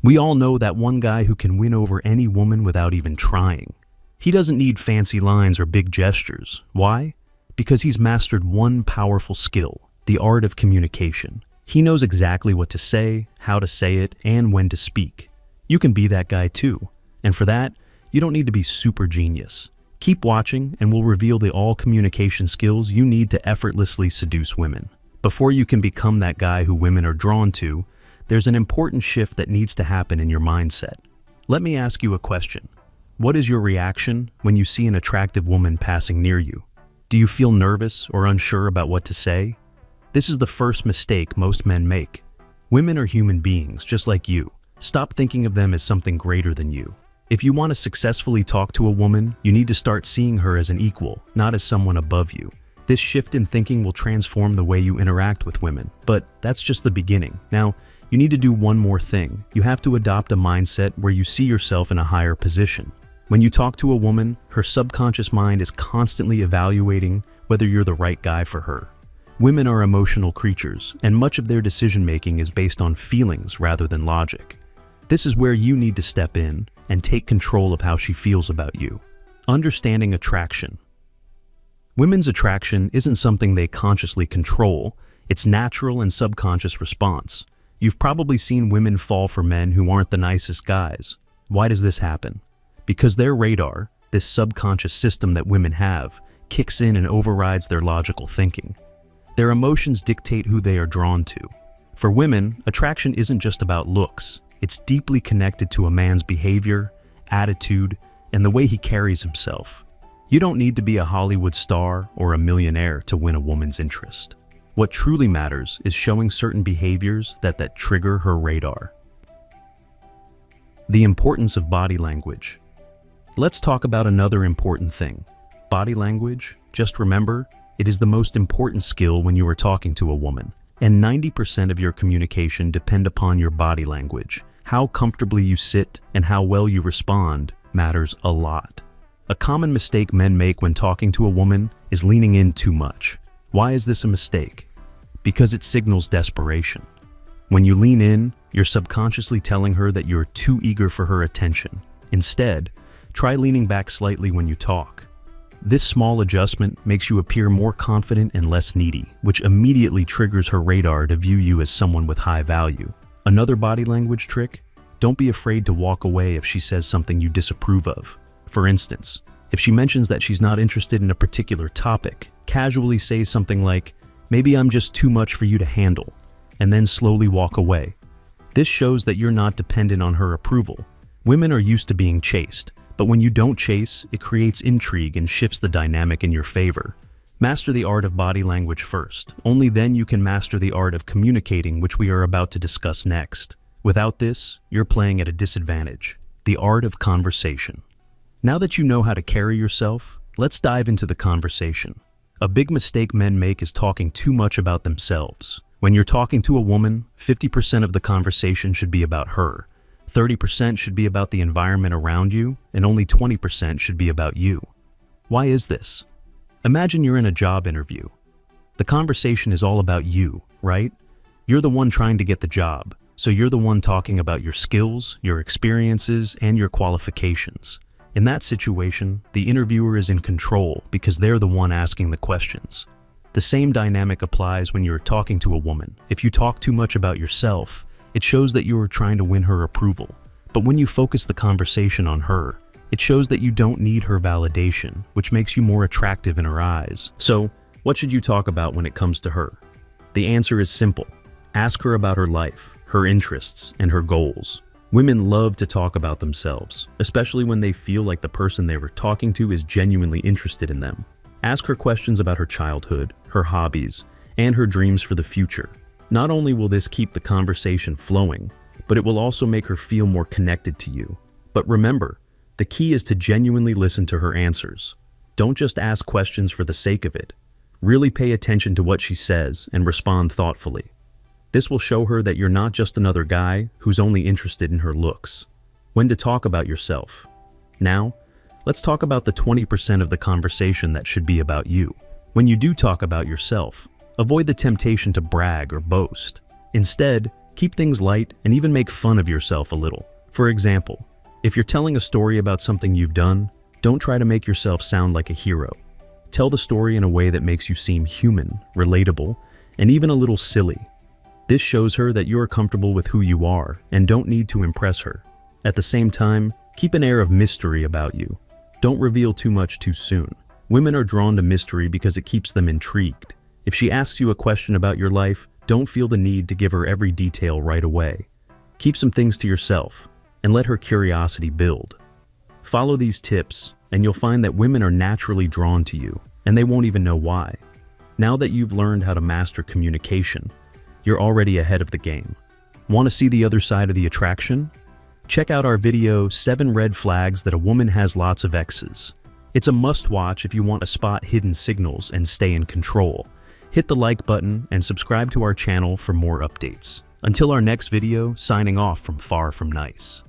We all know that one guy who can win over any woman without even trying. He doesn't need fancy lines or big gestures. Why? Because he's mastered one powerful skill, the art of communication. He knows exactly what to say, how to say it, and when to speak. You can be that guy too. And for that, you don't need to be super genius. Keep watching and we'll reveal the all communication skills you need to effortlessly seduce women. Before you can become that guy who women are drawn to, there's an important shift that needs to happen in your mindset. Let me ask you a question. What is your reaction when you see an attractive woman passing near you? Do you feel nervous or unsure about what to say? This is the first mistake most men make. Women are human beings, just like you. Stop thinking of them as something greater than you. If you want to successfully talk to a woman, you need to start seeing her as an equal, not as someone above you. This shift in thinking will transform the way you interact with women. But that's just the beginning. Now, you need to do one more thing. You have to adopt a mindset where you see yourself in a higher position. When you talk to a woman, her subconscious mind is constantly evaluating whether you're the right guy for her. Women are emotional creatures, and much of their decision-making is based on feelings rather than logic. This is where you need to step in and take control of how she feels about you. Understanding attraction. Women's attraction isn't something they consciously control, it's natural and subconscious response. You've probably seen women fall for men who aren't the nicest guys. Why does this happen? Because their radar, this subconscious system that women have, kicks in and overrides their logical thinking. Their emotions dictate who they are drawn to. For women, attraction isn't just about looks. It's deeply connected to a man's behavior, attitude, and the way he carries himself. You don't need to be a Hollywood star or a millionaire to win a woman's interest. What truly matters is showing certain behaviors that trigger her radar. The importance of body language. Let's talk about another important thing. Body language, just remember, it is the most important skill when you are talking to a woman. And 90% of your communication depend upon your body language. How comfortably you sit and how well you respond matters a lot. A common mistake men make when talking to a woman is leaning in too much. Why is this a mistake? Because it signals desperation. When you lean in, you're subconsciously telling her that you're too eager for her attention. Instead, try leaning back slightly when you talk. This small adjustment makes you appear more confident and less needy, which immediately triggers her radar to view you as someone with high value. Another body language trick? Don't be afraid to walk away if she says something you disapprove of. For instance, if she mentions that she's not interested in a particular topic, casually say something like, "Maybe I'm just too much for you to handle," and then slowly walk away. This shows that you're not dependent on her approval. Women are used to being chased, but when you don't chase, it creates intrigue and shifts the dynamic in your favor. Master the art of body language first. Only then you can master the art of communicating, which we are about to discuss next. Without this, you're playing at a disadvantage. The art of conversation. Now that you know how to carry yourself, let's dive into the conversation. A big mistake men make is talking too much about themselves. When you're talking to a woman, 50% of the conversation should be about her. 30% should be about the environment around you, and only 20% should be about you. Why is this? Imagine you're in a job interview. The conversation is all about you, right? You're the one trying to get the job, so you're the one talking about your skills, your experiences, and your qualifications. In that situation, the interviewer is in control because they're the one asking the questions. The same dynamic applies when you're talking to a woman. If you talk too much about yourself, it shows that you are trying to win her approval. But when you focus the conversation on her, it shows that you don't need her validation, which makes you more attractive in her eyes. So, what should you talk about when it comes to her? The answer is simple. Ask her about her life, her interests, and her goals. Women love to talk about themselves, especially when they feel like the person they were talking to is genuinely interested in them. Ask her questions about her childhood, her hobbies, and her dreams for the future. Not only will this keep the conversation flowing, but it will also make her feel more connected to you. But remember, the key is to genuinely listen to her answers. Don't just ask questions for the sake of it. Really pay attention to what she says and respond thoughtfully. This will show her that you're not just another guy who's only interested in her looks. When to talk about yourself. Now, let's talk about the 20% of the conversation that should be about you. When you do talk about yourself, avoid the temptation to brag or boast. Instead, Keep things light and even make fun of yourself a little. For example, if you're telling a story about something you've done, don't try to make yourself sound like a hero. Tell the story in a way that makes you seem human, relatable, and even a little silly. This shows her that you're comfortable with who you are and don't need to impress her. At the same time, keep an air of mystery about you. Don't reveal too much too soon. Women are drawn to mystery because it keeps them intrigued. If she asks you a question about your life, don't feel the need to give her every detail right away. Keep some things to yourself and let her curiosity build. Follow these tips and you'll find that women are naturally drawn to you and they won't even know why. Now that you've learned how to master communication, you're already ahead of the game. Want to see the other side of the attraction? Check out our video, 7 Red Flags That a Woman Has Lots of Exes. It's a must-watch if you want to spot hidden signals and stay in control. Hit the like button and subscribe to our channel for more updates. Until our next video, signing off from Far From Nice.